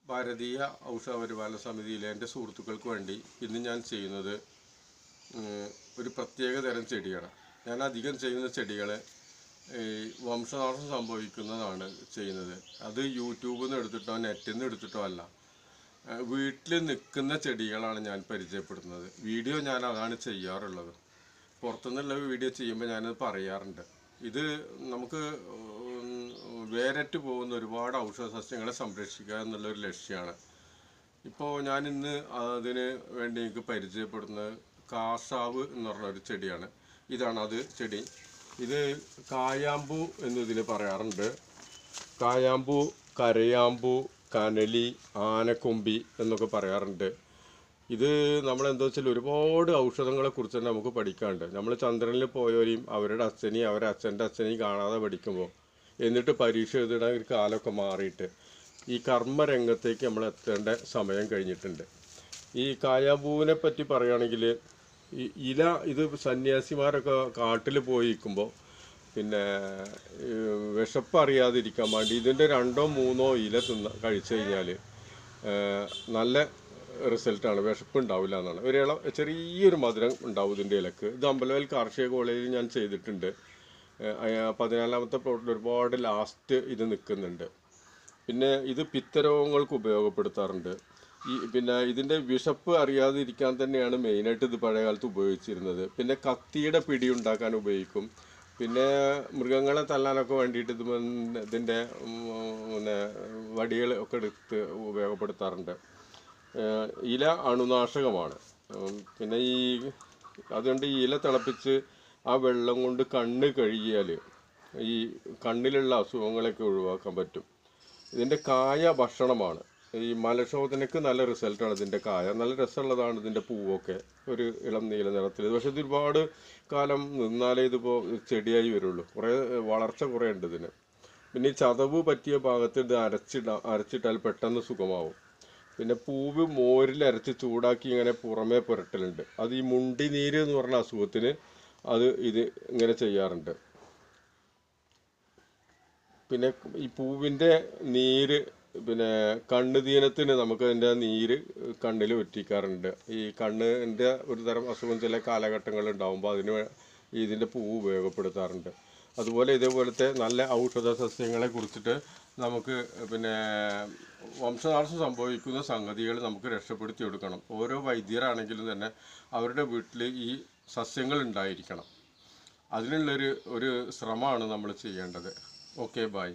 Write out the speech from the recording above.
ഭാരതീയ ഔഷധ പരിപാലന സമിതിയിലെ എൻ്റെ സുഹൃത്തുക്കൾക്ക് വേണ്ടി ഇന്ന് ഞാൻ ചെയ്യുന്നത് ഒരു പ്രത്യേക തരം ചെടിയാണ്. ഞാൻ അധികം ചെയ്യുന്ന ചെടികൾ വംശനാശം സംഭവിക്കുന്നതാണ് ചെയ്യുന്നത്. അത് യൂട്യൂബിൽ നിന്ന് എടുത്തിട്ടോ നെറ്റിൽ നിന്ന് എടുത്തിട്ടോ അല്ല, വീട്ടിൽ നിൽക്കുന്ന ചെടികളാണ് ഞാൻ പരിചയപ്പെടുന്നത്. വീഡിയോ ഞാൻ അതാണ് ചെയ്യാറുള്ളത്. പുറത്തുനിന്നുള്ള വീഡിയോ ചെയ്യുമ്പോൾ ഞാനത് പറയാറുണ്ട്. ഇത് നമുക്ക് വേരറ്റ് പോകുന്ന ഒരുപാട് ഔഷധ സസ്യങ്ങളെ സംരക്ഷിക്കുക എന്നുള്ളൊരു ലക്ഷ്യമാണ്. ഇപ്പോൾ ഞാനിന്ന് അതിന് വേണ്ടി എനിക്ക് പരിചയപ്പെടുന്നത് കാസാവ് എന്ന് പറഞ്ഞൊരു ചെടിയാണ്. ഇതാണ് അത് ചെടി. ഇത് കായാമ്പൂ എന്നതിന് പറയാറുണ്ട്. കായാമ്പൂ, കരയാമ്പൂ, കനലി, ആനക്കൊമ്പി എന്നൊക്കെ പറയാറുണ്ട്. ഇത് നമ്മളെന്താ വെച്ചാൽ ഒരുപാട് ഔഷധങ്ങളെ കുറിച്ച് തന്നെ നമുക്ക് പഠിക്കാനുണ്ട്. നമ്മൾ ചന്ദ്രനിൽ പോയവരെയും അവരുടെ അച്ഛനെയും അവരുടെ അച്ഛൻ്റെ അച്ഛനെയും കാണാതെ പഠിക്കുമ്പോൾ, എന്നിട്ട് പരീക്ഷ എഴുതുന്ന ഒരു കാലമൊക്കെ മാറിയിട്ട് ഈ കർമ്മരംഗത്തേക്ക് നമ്മൾ എത്തേണ്ട സമയം കഴിഞ്ഞിട്ടുണ്ട്. ഈ കായാമ്പൂവിനെ പറ്റി പറയുകയാണെങ്കിൽ, ഈ ഇല, ഇത് സന്യാസിമാരൊക്കെ കാട്ടിൽ പോയി നിൽക്കുമ്പോൾ പിന്നെ വിശപ്പ് അറിയാതിരിക്കാൻ വേണ്ടി ഇതിൻ്റെ 2-3 ഇല കഴിച്ചു കഴിഞ്ഞാൽ നല്ല റിസൾട്ടാണ്. വിശപ്പ് ഉണ്ടാവില്ല എന്നാണ്. ചെറിയൊരു മധുരം ഉണ്ടാവും ഇതിൻ്റെ ഇലക്ക്. ഇത് അമ്പലവയൽ കാർഷിക കോളേജിൽ ഞാൻ ചെയ്തിട്ടുണ്ട്. 14ാമത്തെ പ്ലോട്ടിൽ ഒരുപാട് ലാസ്റ്റ് ഇത് നിൽക്കുന്നുണ്ട്. പിന്നെ ഇത് പിത്തരോഗങ്ങൾക്ക് ഉപയോഗപ്പെടുത്താറുണ്ട്. പിന്നെ ഇതിൻ്റെ വിശപ്പ് അറിയാതിരിക്കാൻ തന്നെയാണ് മെയിനായിട്ട് ഇത് പഴയ കാലത്ത് ഉപയോഗിച്ചിരുന്നത്. പിന്നെ കത്തിയുടെ പിടി ഉണ്ടാക്കാൻ ഉപയോഗിക്കും. പിന്നെ മൃഗങ്ങളെ തല്ലാനൊക്കെ വേണ്ടിയിട്ട് ഇതിൻ്റെ പിന്നെ വടികൾ ഒക്കെ എടുത്ത് ഉപയോഗപ്പെടുത്താറുണ്ട്. ഇല അണുനാശകമാണ്. പിന്നെ അതുകൊണ്ട് ഈ ഇല തിളപ്പിച്ച് ആ വെള്ളം കൊണ്ട് കണ്ണ് കഴുകിയാൽ ഈ കണ്ണിലുള്ള അസുഖങ്ങളൊക്കെ ഒഴിവാക്കാൻ പറ്റും. ഇതിൻ്റെ കായ ഭക്ഷണമാണ്. ഈ മലശോധനയ്ക്ക് നല്ല റിസൾട്ടാണ് ഇതിൻ്റെ കായ. നല്ല രസമുള്ളതാണ് ഇതിൻ്റെ പൂവൊക്കെ, ഒരു ഇളം നീല നിറത്തിൽ. പക്ഷെ ഇത് ഒരുപാട് കാലം നിന്നാലേ ഇതിപ്പോൾ ചെടിയായി വരുള്ളൂ. വളർച്ച കുറേ ഉണ്ട് ഇതിന്. പിന്നെ ഈ ചതവ് പറ്റിയ ഭാഗത്ത് ഇത് അരച്ചിട്ടാൽ പെട്ടെന്ന് സുഖമാവും. പിന്നെ പൂവ് മോരിൽ അരച്ച് ചൂടാക്കി ഇങ്ങനെ പുറമേ പുരട്ടലുണ്ട്. അത് ഈ മുണ്ടി നീര് എന്ന് പറഞ്ഞ അസുഖത്തിന് ഇത് ഇങ്ങനെ ചെയ്യാറുണ്ട്. പിന്നെ ഈ പൂവിൻ്റെ നീര്, പിന്നെ കണ്ണുദീനത്തിന് നമുക്കതിൻ്റെ നീര് കണ്ണിൽ ഒറ്റിക്കാറുണ്ട്. ഈ കണ്ണിൻ്റെ ഒരു തരം അസുഖം ചില കാലഘട്ടങ്ങളിൽ ഉണ്ടാകുമ്പോൾ അതിന് ഇതിൻ്റെ പൂവ് ഉപയോഗപ്പെടുത്താറുണ്ട്. അതുപോലെ ഇതേപോലത്തെ നല്ല ഔഷധ സസ്യങ്ങളെ കുറിച്ചിട്ട് നമുക്ക് പിന്നെ വംശനാശം സംഭവിക്കുന്ന സംഗതികൾ നമുക്ക് രക്ഷപ്പെടുത്തി എടുക്കണം. ഓരോ വൈദ്യരാണെങ്കിലും തന്നെ അവരുടെ വീട്ടിൽ ഈ സസ്യങ്ങൾ ഉണ്ടായിരിക്കണം. അതിനുള്ളൊരു ശ്രമമാണ് നമ്മൾ ചെയ്യേണ്ടത്. Okay, by.